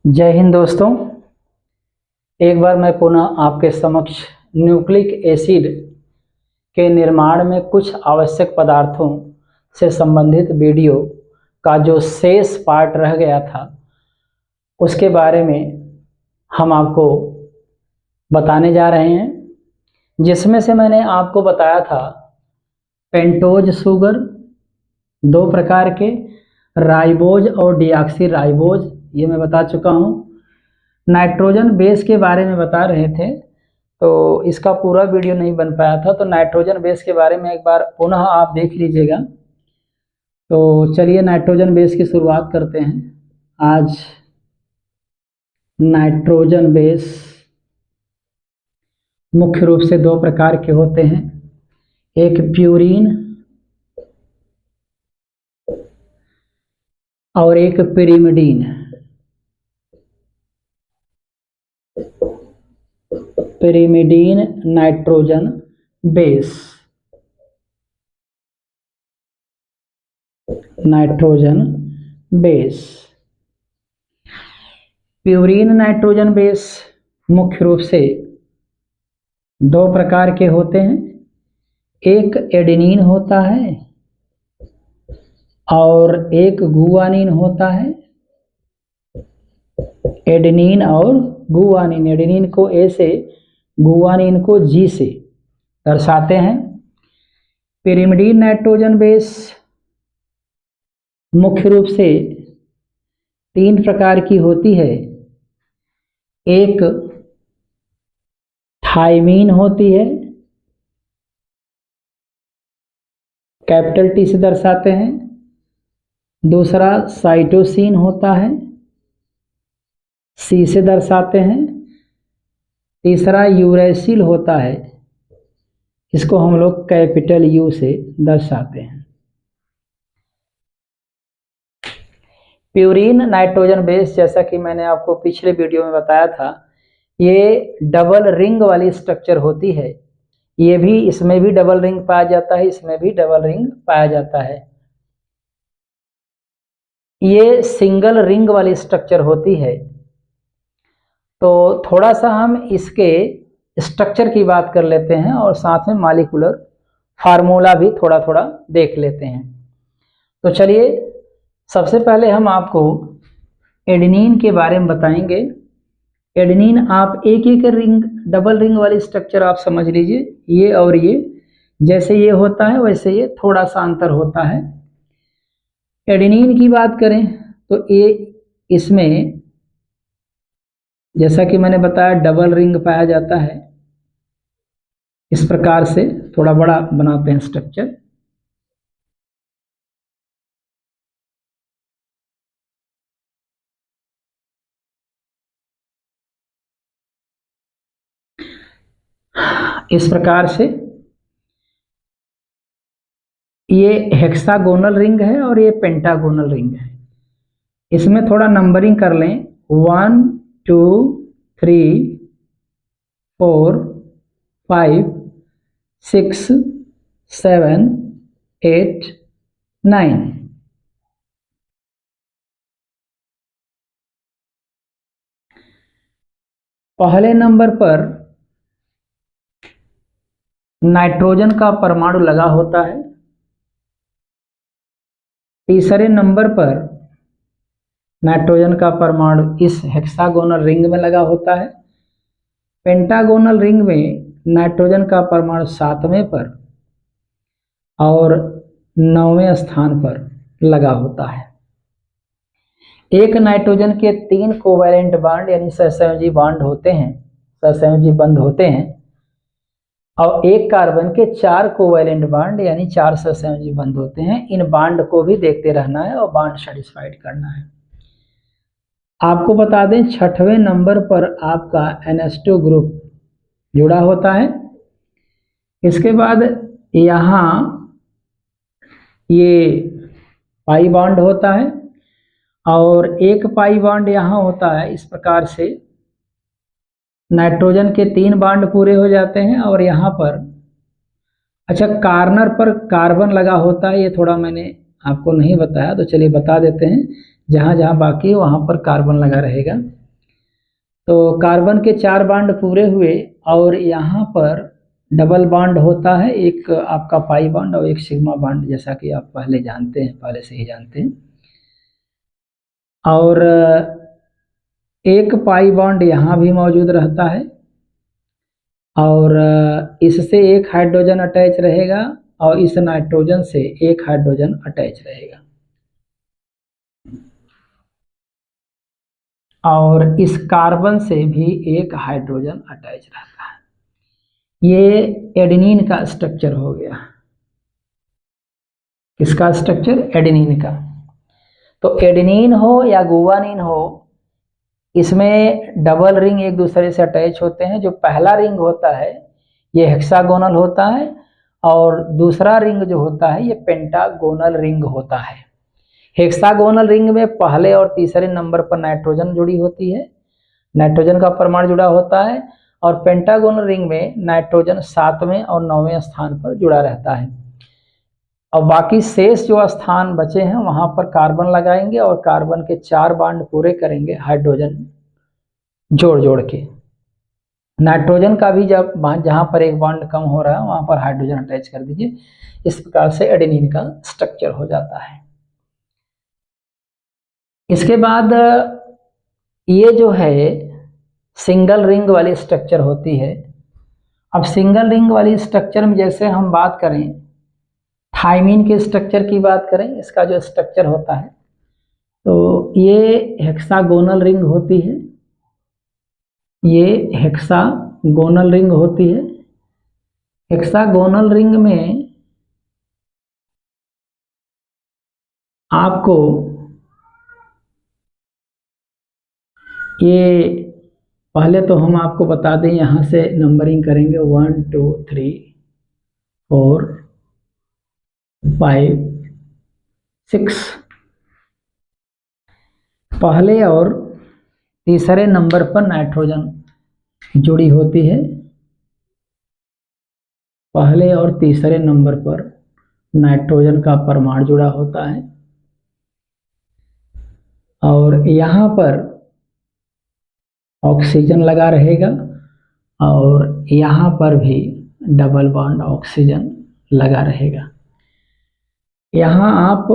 जय हिंद दोस्तों। एक बार मैं पुनः आपके समक्ष न्यूक्लिक एसिड के निर्माण में कुछ आवश्यक पदार्थों से संबंधित वीडियो का जो शेष पार्ट रह गया था उसके बारे में हम आपको बताने जा रहे हैं, जिसमें से मैंने आपको बताया था पेंटोज शुगर, दो प्रकार के राइबोज और डीऑक्सी राइबोज, ये मैं बता चुका हूँ। नाइट्रोजन बेस के बारे में बता रहे थे तो इसका पूरा वीडियो नहीं बन पाया था, तो नाइट्रोजन बेस के बारे में एक बार पुनः आप देख लीजिएगा। तो चलिए नाइट्रोजन बेस की शुरुआत करते हैं। आज नाइट्रोजन बेस मुख्य रूप से दो प्रकार के होते हैं, एक प्यूरीन और एक pyrimidine. Pyrimidine nitrogen base, nitrogen base. Purine nitrogen base मुख्य रूप से दो प्रकार के होते हैं, एक एडेनिन होता है और एक गुआनिन होता है। एडेनिन और गुआनिन, एडेनिन को ए से, गुआनिन को जी से दर्शाते हैं। पिरिमिडीन नाइट्रोजन बेस मुख्य रूप से तीन प्रकार की होती है, एक थाइमीन होती है, कैपिटल टी से दर्शाते हैं। दूसरा साइटोसिन होता है, सी से दर्शाते हैं। तीसरा यूरेसिल होता है, इसको हम लोग कैपिटल यू से दर्शाते हैं। प्यूरीन नाइट्रोजन बेस, जैसा कि मैंने आपको पिछले वीडियो में बताया था, ये डबल रिंग वाली स्ट्रक्चर होती है। ये भी, इसमें भी डबल रिंग पाया जाता है, इसमें भी डबल रिंग पाया जाता है। ये सिंगल रिंग वाली स्ट्रक्चर होती है। तो थोड़ा सा हम इसके स्ट्रक्चर की बात कर लेते हैं और साथ में मॉलिक्यूलर फार्मूला भी थोड़ा थोड़ा देख लेते हैं। तो चलिए सबसे पहले हम आपको एडेनिन के बारे में बताएंगे। एडेनिन आप एक एक रिंग, डबल रिंग वाली स्ट्रक्चर आप समझ लीजिए, ये और ये, जैसे ये होता है वैसे ये थोड़ा सा अंतर होता है। एडेनिन की बात करें तो ये, इसमें जैसा कि मैंने बताया डबल रिंग पाया जाता है। इस प्रकार से थोड़ा बड़ा बनाते हैं स्ट्रक्चर। इस प्रकार से ये हेक्सागोनल रिंग है और ये पेंटागोनल रिंग है। इसमें थोड़ा नंबरिंग कर लें, 1 2 3 4 5 6 7 8 9। पहले नंबर पर नाइट्रोजन का परमाणु लगा होता है। तीसरे नंबर पर नाइट्रोजन का परमाणु इस हेक्सागोनल रिंग में लगा होता है। पेंटागोनल रिंग में नाइट्रोजन का परमाणु 7वें पर और 9वें स्थान पर लगा होता है। एक नाइट्रोजन के 3 कोवैलेंट बॉन्ड यानी सहसंयोजी बॉन्ड होते हैं, सहसंयोजी बंध होते हैं, और एक कार्बन के 4 कोवैलेंट बॉन्ड यानी 4 सहसंयोजी बंध होते हैं। इन बॉन्ड को भी देखते रहना है और बॉन्ड सेटिस्फाइड करना है। आपको बता दें 6वें नंबर पर आपका NH2 ग्रुप जुड़ा होता है। इसके बाद यहाँ ये पाई बॉन्ड होता है और एक पाई बॉन्ड यहाँ होता है। इस प्रकार से नाइट्रोजन के 3 बॉन्ड पूरे हो जाते हैं और यहाँ पर, अच्छा, कार्नर पर कार्बन लगा होता है, ये थोड़ा मैंने आपको नहीं बताया तो चलिए बता देते हैं। जहाँ जहाँ बाकी है वहाँ पर कार्बन लगा रहेगा। तो कार्बन के 4 बॉन्ड पूरे हुए और यहाँ पर डबल बॉन्ड होता है, एक आपका पाई बॉन्ड और एक सिग्मा बॉन्ड, जैसा कि आप पहले जानते हैं, पहले से ही जानते हैं। और एक पाई बॉन्ड यहाँ भी मौजूद रहता है और इससे एक हाइड्रोजन अटैच रहेगा और इस नाइट्रोजन से एक हाइड्रोजन अटैच रहेगा और इस कार्बन से भी एक हाइड्रोजन अटैच रहता है। ये एडेनिन का स्ट्रक्चर हो गया। किसका स्ट्रक्चर? एडेनिन का। तो एडेनिन हो या गुवानिन हो, इसमें डबल रिंग एक दूसरे से अटैच होते हैं। जो पहला रिंग होता है ये हेक्सागोनल होता है और दूसरा रिंग जो होता है ये पेंटागोनल रिंग होता है। हेक्सागोनल रिंग में पहले और तीसरे नंबर पर नाइट्रोजन जुड़ी होती है, नाइट्रोजन का परमाणु जुड़ा होता है, और पेंटागोनल रिंग में नाइट्रोजन 7वें और 9वें स्थान पर जुड़ा रहता है। और बाकी शेष जो स्थान बचे हैं वहां पर कार्बन लगाएंगे और कार्बन के 4 बॉन्ड पूरे करेंगे हाइड्रोजन जोड़ जोड़ के। नाइट्रोजन का भी जब जहां पर एक बॉन्ड कम हो रहा है वहां पर हाइड्रोजन अटैच कर दीजिए। इस प्रकार से एडेनिन का स्ट्रक्चर हो जाता है। इसके बाद ये जो है सिंगल रिंग वाली स्ट्रक्चर होती है। अब सिंगल रिंग वाली स्ट्रक्चर में जैसे हम बात करें थाइमीन के स्ट्रक्चर की बात करें, इसका जो स्ट्रक्चर होता है तो ये हेक्सागोनल रिंग होती है। ये हेक्सागोनल रिंग होती है। हेक्सागोनल रिंग में आपको ये पहले तो हम आपको बता दें, यहाँ से नंबरिंग करेंगे 1 2 3 4 5 6। पहले और तीसरे नंबर पर नाइट्रोजन जुड़ी होती है। पहले और तीसरे नंबर पर नाइट्रोजन का परमाणु जुड़ा होता है और यहाँ पर ऑक्सीजन लगा रहेगा और यहाँ पर भी डबल बॉन्ड ऑक्सीजन लगा रहेगा। यहाँ आप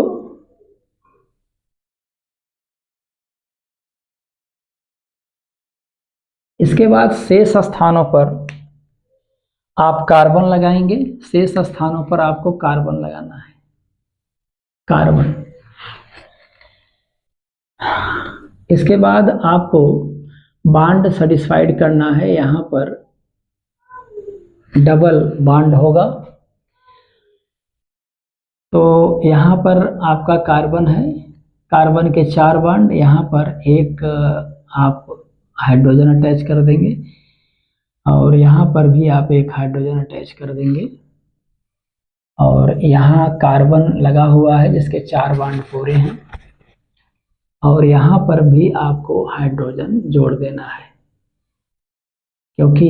इसके बाद शेष स्थानों पर आप कार्बन लगाएंगे। शेष स्थानों पर आपको कार्बन लगाना है, कार्बन। इसके बाद आपको बॉन्ड सेटिस्फाइड करना है। यहाँ पर डबल बॉन्ड होगा तो यहाँ पर आपका कार्बन है, कार्बन के 4 बॉन्ड, यहाँ पर एक आप हाइड्रोजन अटैच कर देंगे और यहाँ पर भी आप एक हाइड्रोजन अटैच कर देंगे और यहाँ कार्बन लगा हुआ है जिसके 4 बॉन्ड पूरे हैं और यहाँ पर भी आपको हाइड्रोजन जोड़ देना है क्योंकि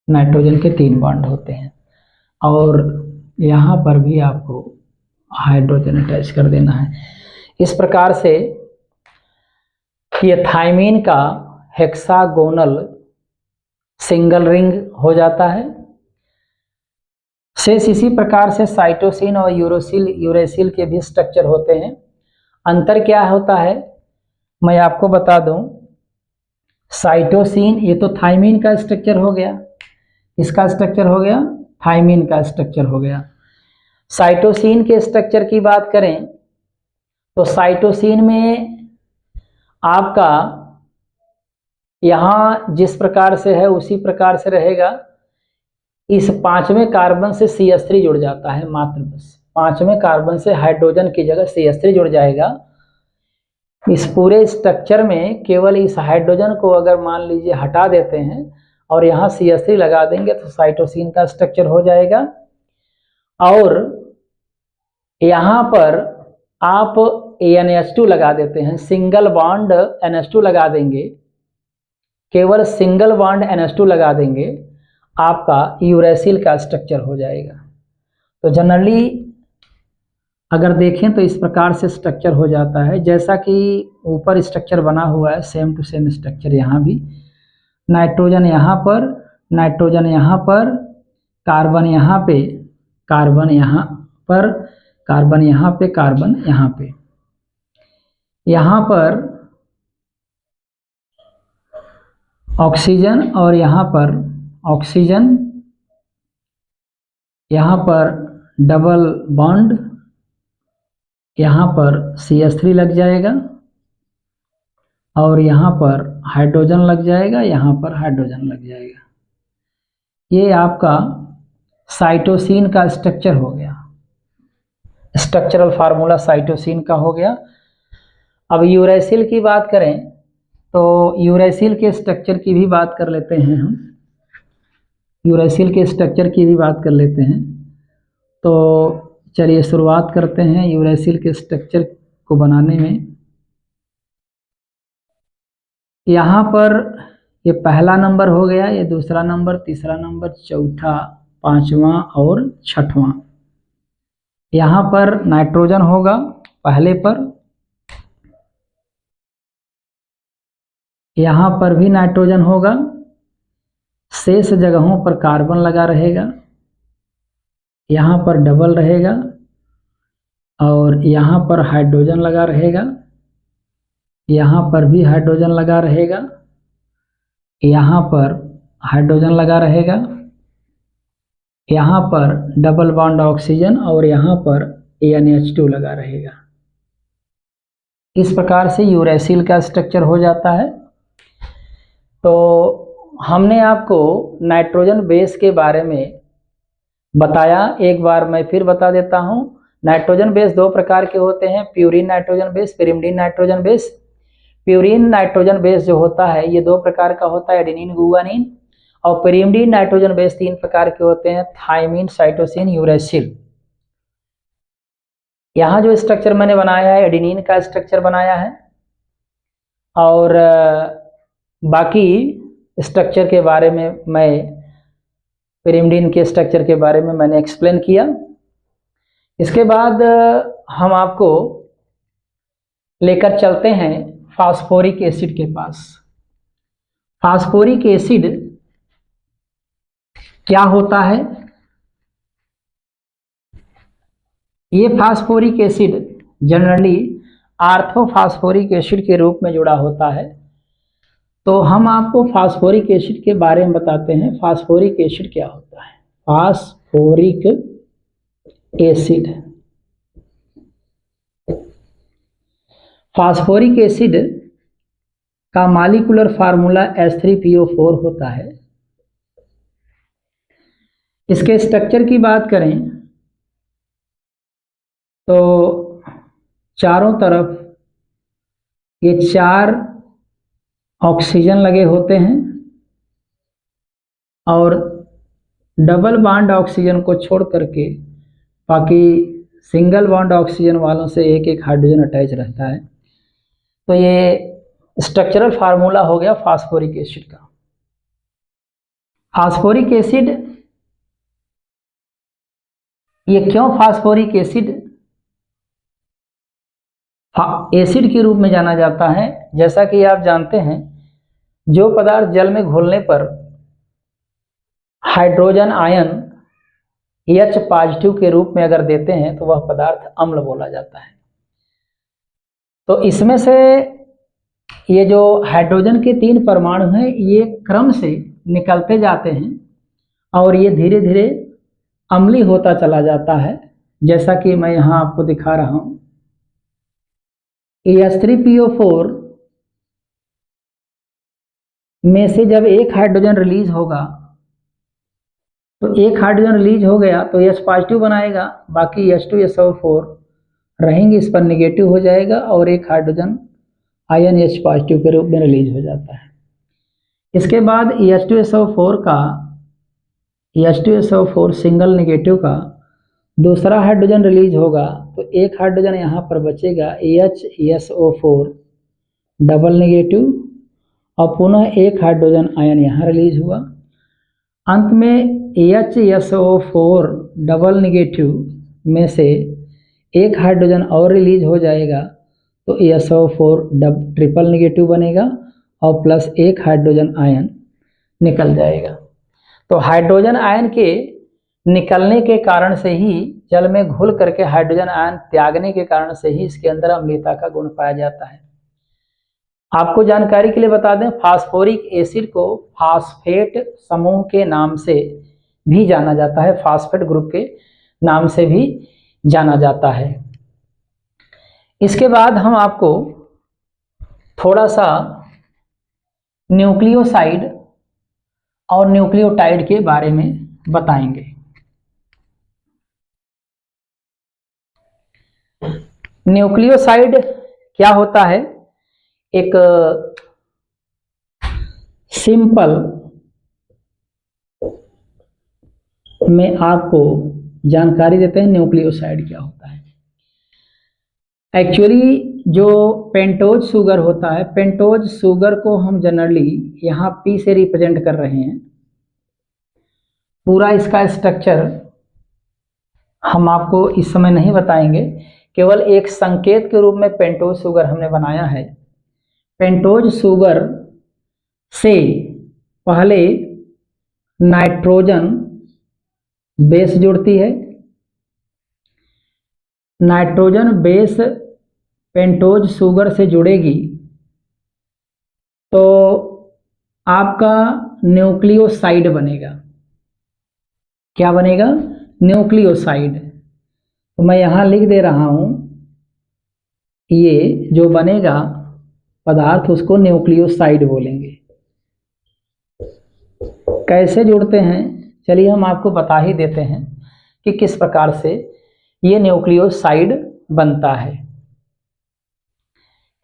नाइट्रोजन के 3 बॉन्ड होते हैं और यहाँ पर भी आपको हाइड्रोजन अटैच कर देना है। इस प्रकार से ये थाइमीन का हेक्सागोनल सिंगल रिंग हो जाता है। शेष इसी प्रकार से साइटोसिन और यूरेसिल के भी स्ट्रक्चर होते हैं। अंतर क्या होता है मैं आपको बता दूं। साइटोसिन ये तो थाइमीन का स्ट्रक्चर हो गया, इसका स्ट्रक्चर हो गया, थाइमीन का स्ट्रक्चर हो गया। साइटोसिन के स्ट्रक्चर की बात करें तो साइटोसिन में आपका यहाँ जिस प्रकार से है उसी प्रकार से रहेगा। इस 5वें कार्बन से CH3 जुड़ जाता है, मात्र बस 5वें कार्बन से हाइड्रोजन की जगह CH3 जुड़ जाएगा। इस पूरे स्ट्रक्चर में केवल इस हाइड्रोजन को अगर मान लीजिए हटा देते हैं और यहाँ CH3 लगा देंगे तो साइटोसिन का स्ट्रक्चर हो जाएगा। और यहाँ पर आप NH2 लगा देते हैं, सिंगल बॉन्ड NH2 लगा देंगे, केवल सिंगल बॉन्ड NH2 लगा देंगे, आपका यूरेसिल का स्ट्रक्चर हो जाएगा। तो जनरली अगर देखें तो इस प्रकार से स्ट्रक्चर हो जाता है, जैसा कि ऊपर स्ट्रक्चर बना हुआ है, सेम टू सेम स्ट्रक्चर यहाँ भी। नाइट्रोजन यहाँ पर, नाइट्रोजन यहाँ पर, कार्बन यहाँ पे, कार्बन यहाँ पर, कार्बन यहाँ पे, कार्बन यहाँ पे, यहाँ पर ऑक्सीजन और यहाँ पर ऑक्सीजन, यहाँ पर डबल बॉन्ड, यहाँ पर CH3 लग जाएगा और यहाँ पर हाइड्रोजन लग जाएगा, यहाँ पर हाइड्रोजन लग जाएगा। ये आपका साइटोसिन का स्ट्रक्चर हो गया, स्ट्रक्चरल फार्मूला साइटोसिन का हो गया। अब यूरेसिल की बात करें तो यूरेसिल के स्ट्रक्चर की भी बात कर लेते हैं हम, यूरेसिल के स्ट्रक्चर की भी बात कर लेते हैं। तो चलिए शुरुआत करते हैं यूरेसिल के स्ट्रक्चर को बनाने में। यहाँ पर ये पहला नंबर हो गया, ये दूसरा नंबर, तीसरा नंबर, चौथा, पांचवा और छठवां। यहाँ पर नाइट्रोजन होगा पहले पर, यहाँ पर भी नाइट्रोजन होगा, शेष जगहों पर कार्बन लगा रहेगा, यहाँ पर डबल रहेगा और यहाँ पर हाइड्रोजन लगा रहेगा, यहाँ पर भी हाइड्रोजन लगा रहेगा, यहाँ पर हाइड्रोजन लगा रहेगा, यहाँ पर डबल बॉन्ड ऑक्सीजन और यहाँ पर NH2 लगा रहेगा। इस प्रकार से यूरेसिल का स्ट्रक्चर हो जाता है। तो हमने आपको नाइट्रोजन बेस के बारे में बताया, एक बार मैं फिर बता देता हूँ। नाइट्रोजन बेस दो प्रकार के होते हैं, purine nitrogen base, pyrimidine nitrogen base. Purine nitrogen base जो होता है ये दो प्रकार का होता है, एडेनिन, गुआनिन। और पिरिमिडिन नाइट्रोजन बेस तीन प्रकार के होते हैं, थायमिन, साइटोसिन, यूरेसिल। यहाँ जो स्ट्रक्चर मैंने बनाया है एडेनिन का स्ट्रक्चर बनाया है और बाकी स्ट्रक्चर के बारे में मैं पिरिमिडिन के स्ट्रक्चर के बारे में मैंने एक्सप्लेन किया। इसके बाद हम आपको लेकर चलते हैं फास्फोरिक एसिड के पास। फास्फोरिक एसिड क्या होता है? ये फास्फोरिक एसिड जनरली आर्थोफास्फोरिक एसिड के रूप में जुड़ा होता है। तो हम आपको फास्फोरिक एसिड के बारे में बताते हैं। फास्फोरिक एसिड क्या होता है? फास्फोरिक एसिड, फास्फोरिक एसिड का मॉलिक्यूलर फार्मूला H3PO4 होता है। इसके स्ट्रक्चर की बात करें तो चारों तरफ ये 4 ऑक्सीजन लगे होते हैं और डबल बॉन्ड ऑक्सीजन को छोड़ करके बाकी सिंगल बॉन्ड ऑक्सीजन वालों से एक एक हाइड्रोजन अटैच रहता है। तो ये स्ट्रक्चरल फार्मूला हो गया फास्फोरिक एसिड का। फास्फोरिक एसिड, ये क्यों फास्फोरिक एसिड एसिड के रूप में जाना जाता है? जैसा कि आप जानते हैं जो पदार्थ जल में घुलने पर हाइड्रोजन आयन H पॉजिटिव के रूप में अगर देते हैं तो वह पदार्थ अम्ल बोला जाता है। तो इसमें से ये जो हाइड्रोजन के 3 परमाणु हैं ये क्रम से निकलते जाते हैं और ये धीरे धीरे अम्लीय होता चला जाता है, जैसा कि मैं यहाँ आपको दिखा रहा हूँ। H3PO4 में से जब एक हाइड्रोजन रिलीज होगा तो एक हाइड्रोजन रिलीज हो गया तो H पॉजिटिव बनाएगा, बाकी H2SO4 रहेंगे, इस पर निगेटिव हो जाएगा और एक हाइड्रोजन आयन H पॉजिटिव के रूप में रिलीज हो जाता है। इसके बाद H2SO4 सिंगल निगेटिव का दूसरा हाइड्रोजन रिलीज होगा तो एक हाइड्रोजन यहाँ पर बचेगा HSO4 डबल नेगेटिव और पुनः एक हाइड्रोजन आयन यहाँ रिलीज हुआ। अंत में HSO4 डबल नेगेटिव में से एक हाइड्रोजन और रिलीज हो जाएगा तो SO4 ट्रिपल नेगेटिव बनेगा और प्लस एक हाइड्रोजन आयन निकल जाएगा। तो हाइड्रोजन आयन के निकलने के कारण से ही, जल में घुल करके हाइड्रोजन आयन त्यागने के कारण से ही इसके अंदर अम्लता का गुण पाया जाता है। आपको जानकारी के लिए बता दें, फास्फोरिक एसिड को फास्फेट समूह के नाम से भी जाना जाता है, फास्फेट ग्रुप के नाम से भी जाना जाता है। इसके बाद हम आपको थोड़ा सा न्यूक्लियोसाइड और न्यूक्लियोटाइड के बारे में बताएंगे। न्यूक्लियोसाइड क्या होता है? एक सिंपल में आपको जानकारी देते हैं न्यूक्लियोसाइड क्या होता है। एक्चुअली जो पेंटोज शुगर होता है, पेंटोज शुगर को हम जनरली यहाँ P से रिप्रेजेंट कर रहे हैं। पूरा इसका स्ट्रक्चर हम आपको इस समय नहीं बताएंगे, केवल एक संकेत के रूप में पेंटोज शुगर हमने बनाया है। पेंटोज शुगर से पहले नाइट्रोजन बेस जुड़ती है। नाइट्रोजन बेस पेंटोज शुगर से जुड़ेगी तो आपका न्यूक्लियोसाइड बनेगा। क्या बनेगा? न्यूक्लियोसाइड। तो मैं यहाँ लिख दे रहा हूँ, ये जो बनेगा पदार्थ उसको न्यूक्लियोसाइड बोलेंगे। कैसे जुड़ते हैं चलिए हम आपको बता ही देते हैं कि किस प्रकार से ये न्यूक्लियोसाइड बनता है।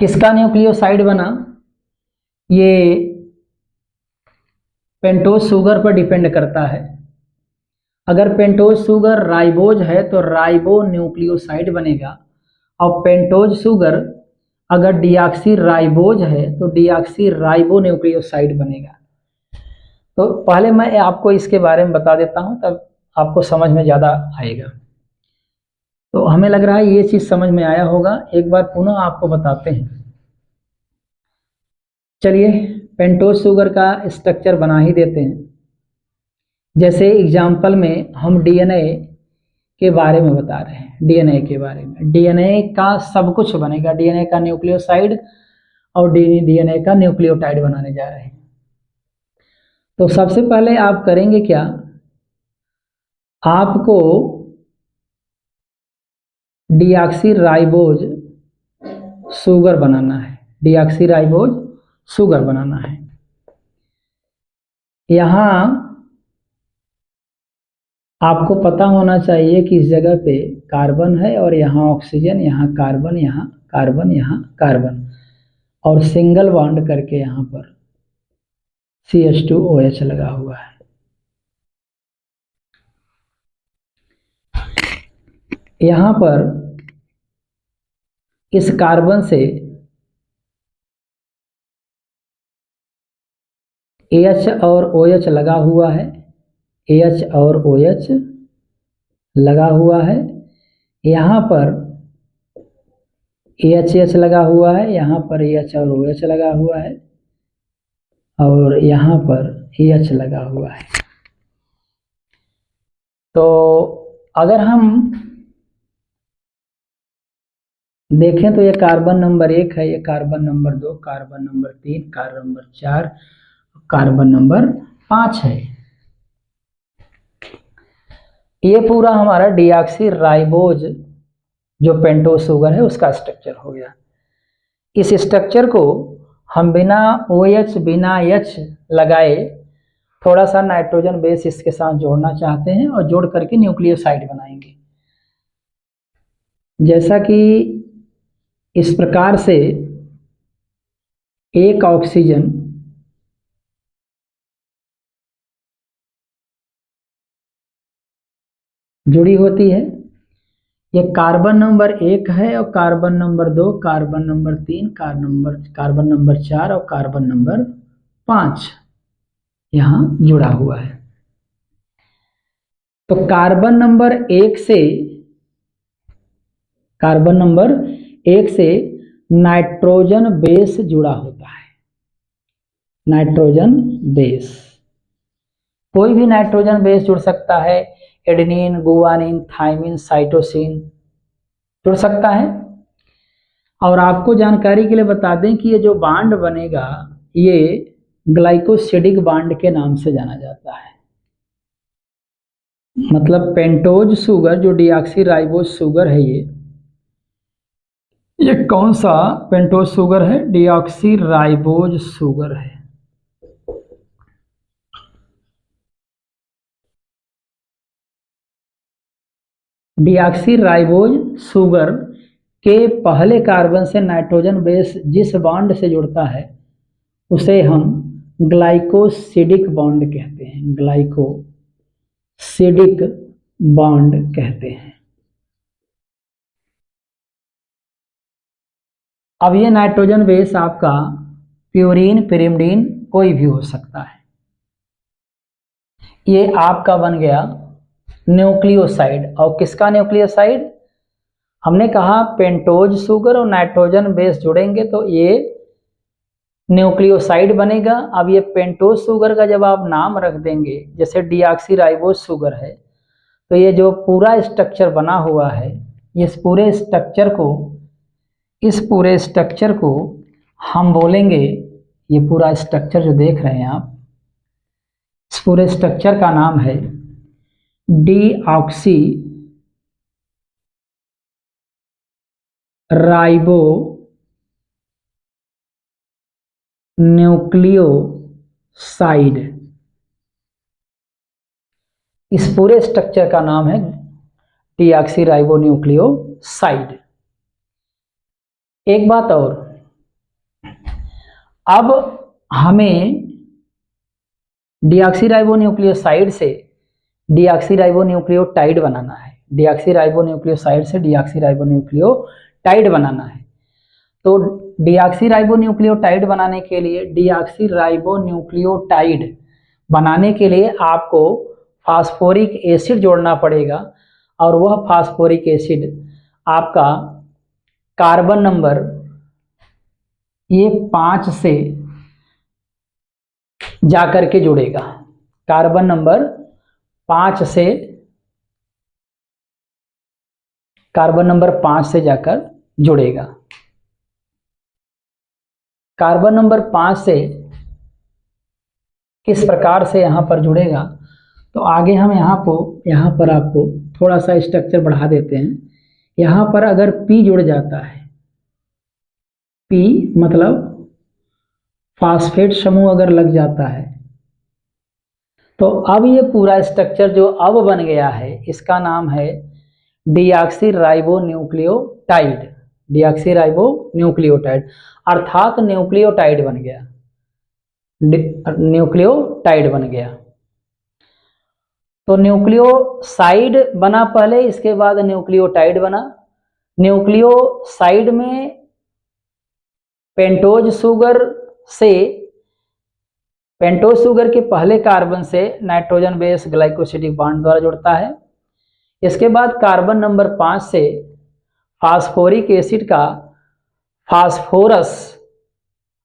किसका न्यूक्लियोसाइड बना? ये पेंटोज शुगर पर डिपेंड करता है। अगर पेंटोज शुगर राइबोज है तो राइबो न्यूक्लियोसाइड बनेगा, और पेंटोज शुगर अगर डिऑक्सी राइबोज है तो डिऑक्सी राइबो न्यूक्लियोसाइड बनेगा। तो पहले मैं आपको इसके बारे में बता देता हूं, तब आपको समझ में ज़्यादा आएगा। तो हमें लग रहा है ये चीज़ समझ में आया होगा। एक बार पुनः आपको बताते हैं। चलिए पेंटोज शुगर का स्ट्रक्चर बना ही देते हैं। जैसे एग्जाम्पल में हम डीएनए के बारे में बता रहे हैं। डीएनए के बारे में, डीएनए का सब कुछ बनेगा। डीएनए का न्यूक्लियोसाइड और डीएनए का न्यूक्लियोटाइड बनाने जा रहे हैं। तो सबसे पहले आप करेंगे क्या? आपको डिऑक्सी राइबोज शुगर बनाना है। डिऑक्सी राइबोज शुगर बनाना है। यहाँ आपको पता होना चाहिए कि इस जगह पे कार्बन है और यहाँ ऑक्सीजन, यहाँ कार्बन, यहाँ कार्बन, यहाँ कार्बन, और सिंगल बॉन्ड करके यहाँ पर CH2OH लगा हुआ है। यहाँ पर इस कार्बन से AH और OH लगा हुआ है। AH और OH लगा हुआ है। यहाँ पर AH लगा हुआ है, यहाँ पर AH और OH लगा हुआ है, और यहाँ पर AH लगा हुआ है। तो अगर हम देखें तो ये कार्बन नंबर 1 है, ये carbon number 2, carbon number 3, carbon number 4, carbon number 5 है। ये पूरा हमारा डिऑक्सी राइबोज जो पेंटोज शुगर है उसका स्ट्रक्चर हो गया। इस स्ट्रक्चर को हम बिना OH बिना H लगाए थोड़ा सा नाइट्रोजन बेस इसके साथ जोड़ना चाहते हैं और जोड़ करके न्यूक्लियोसाइड बनाएंगे। जैसा कि इस प्रकार से एक ऑक्सीजन जुड़ी होती है। ये कार्बन नंबर 1 है और carbon number 2, carbon number 3, carbon number 4 और कार्बन नंबर 5 यहाँ जुड़ा हुआ है। तो कार्बन नंबर 1 से कार्बन नंबर 1 से नाइट्रोजन बेस जुड़ा होता है। नाइट्रोजन बेस, कोई भी नाइट्रोजन बेस जुड़ सकता है, एडेनिन, गुआनिन, थाइमिन, साइटोसिन जुड़ सकता है। और आपको जानकारी के लिए बता दें कि ये जो बांड बनेगा ये ग्लाइकोसिडिक बांड के नाम से जाना जाता है। मतलब पेंटोज शुगर जो डीऑक्सी राइबोज शुगर है, ये कौन सा पेंटोज शुगर है? डीऑक्सी राइबोज शुगर है। डीऑक्सी राइबोज शुगर के पहले कार्बन से नाइट्रोजन बेस जिस बॉन्ड से जुड़ता है उसे हम ग्लाइकोसिडिक बॉन्ड कहते हैं। ग्लाइकोसिडिक बॉन्ड कहते हैं। अब ये नाइट्रोजन बेस आपका प्यूरीन, पिरिमिडीन कोई भी हो सकता है। ये आपका बन गया न्यूक्लियोसाइड। और किसका न्यूक्लियोसाइड? हमने कहा पेंटोज शुगर और नाइट्रोजन बेस जुड़ेंगे तो ये न्यूक्लियोसाइड बनेगा। अब ये पेंटोज शुगर का जब आप नाम रख देंगे, जैसे डीऑक्सी राइबोज शुगर है, तो ये जो पूरा स्ट्रक्चर बना हुआ है, इस पूरे स्ट्रक्चर को हम बोलेंगे, ये पूरा स्ट्रक्चर जो देख रहे हैं आप, इस पूरे स्ट्रक्चर का नाम है डीऑक्सी राइबो न्यूक्लियोसाइड। इस पूरे स्ट्रक्चर का नाम है डीऑक्सी राइबो न्यूक्लियोसाइड। एक बात और, अब हमें डीऑक्सी राइबो न्यूक्लियोसाइड से डीऑक्सी राइबो न्यूक्लियोटाइड बनाना है। डीऑक्सी राइबो न्यूक्लियोसाइड से डीऑक्सी राइबो न्यूक्लियोटाइड बनाना है। तो डीऑक्सी राइबो न्यूक्लियोटाइड बनाने के लिए, डीऑक्सी राइबो न्यूक्लियोटाइड बनाने के लिए आपको फास्फोरिक एसिड जोड़ना पड़ेगा। और वह फास्फोरिक एसिड आपका कार्बन नंबर ये 5 से जाकर के जुड़ेगा। कार्बन नंबर 5 से जाकर जुड़ेगा। कार्बन नंबर 5 से किस प्रकार से यहाँ पर जुड़ेगा, तो आगे हम यहाँ पर आपको थोड़ा सा स्ट्रक्चर बढ़ा देते हैं। यहाँ पर अगर P जुड़ जाता है, P मतलब फास्फेट समूह अगर लग जाता है, तो अब ये पूरा स्ट्रक्चर जो अब बन गया है इसका नाम है deoxy ribo nucleotide. Deoxy ribo nucleotide अर्थात न्यूक्लियोटाइड बन गया। न्यूक्लियोटाइड बन गया। तो न्यूक्लियोसाइड बना पहले, इसके बाद न्यूक्लियोटाइड बना। न्यूक्लियोसाइड में पेंटोज शुगर के पहले कार्बन से नाइट्रोजन बेस ग्लाइकोसिडिक बॉन्ड द्वारा जुड़ता है। इसके बाद कार्बन नंबर 5 से फास्फोरिक एसिड का फास्फोरस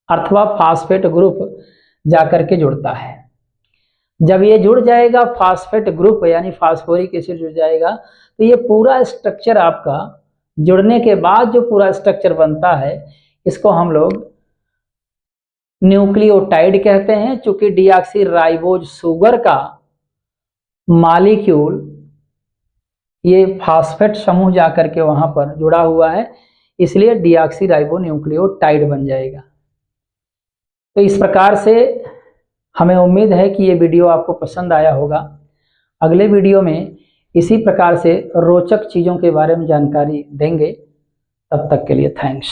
अथवा फास्फेट ग्रुप जाकर के जुड़ता है। जब ये जुड़ जाएगा फास्फेट ग्रुप यानी फास्फोरिक एसिड जुड़ जाएगा, तो ये पूरा स्ट्रक्चर आपका जुड़ने के बाद जो पूरा स्ट्रक्चर बनता है इसको हम लोग न्यूक्लियोटाइड कहते हैं। चूंकि डीऑक्सी राइबोज शुगर का मॉलिक्यूल ये फास्फेट समूह जाकर के वहां पर जुड़ा हुआ है, इसलिए डीऑक्सी राइबो न्यूक्लियोटाइड बन जाएगा। तो इस प्रकार से हमें उम्मीद है कि ये वीडियो आपको पसंद आया होगा। अगले वीडियो में इसी प्रकार से रोचक चीज़ों के बारे में जानकारी देंगे। तब तक के लिए थैंक्स।